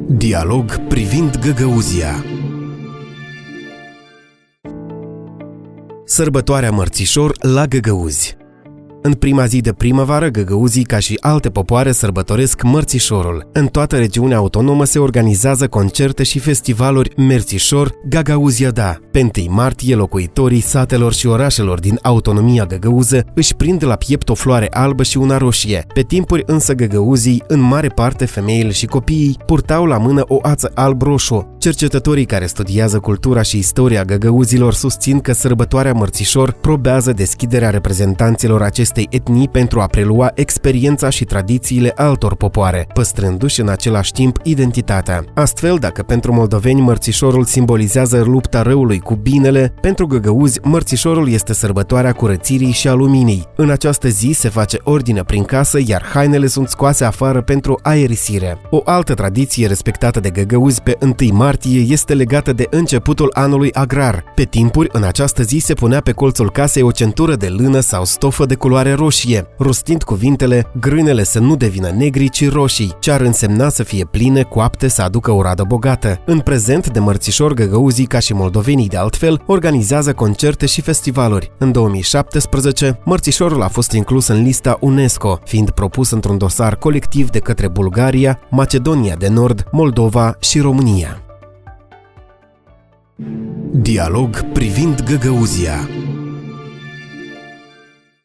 Dialog privind Găgăuzia. Sărbătoarea Mărțișor la Găgăuzi. În prima zi de primăvară, găgăuzii, ca și alte popoare, sărbătoresc Mărțișorul. În toată regiunea autonomă se organizează concerte și festivaluri Mărțișor, Gagauziada. Pe 1 martie, locuitorii satelor și orașelor din autonomia găgăuză își prind la piept o floare albă și una roșie. Pe timpuri însă găgăuzii, în mare parte femeile și copiii, purtau la mână o ață alb-roșu. Cercetătorii care studiază cultura și istoria găgăuzilor susțin că sărbătoarea Mărțișor probează deschiderea reprezentanților acestei etnii pentru a prelua experiența și tradițiile altor popoare, păstrându-și în același timp identitatea. Astfel, dacă pentru moldoveni Mărțișorul simbolizează lupta răului cu binele, pentru găgăuzi Mărțișorul este sărbătoarea curățirii și a luminii. În această zi se face ordine prin casă, iar hainele sunt scoase afară pentru aerisire. O altă tradiție respectată de găgăuzi pe 1 martie este legată de începutul anului agrar. Pe timpuri, în această zi se punea pe colțul casei o centură de lână sau stofă de culoare roșie, rostind cuvintele grânele să nu devină negri, ci roșii, ce ar însemna să fie pline, coapte, să aducă o radă bogată. În prezent, de Mărțișor, găgăuzii, ca și moldovenii de altfel, organizează concerte și festivaluri. În 2017, Mărțișorul a fost inclus în lista UNESCO, fiind propus într-un dosar colectiv de către Bulgaria, Macedonia de Nord, Moldova și România. Dialog privind Găgăuzia.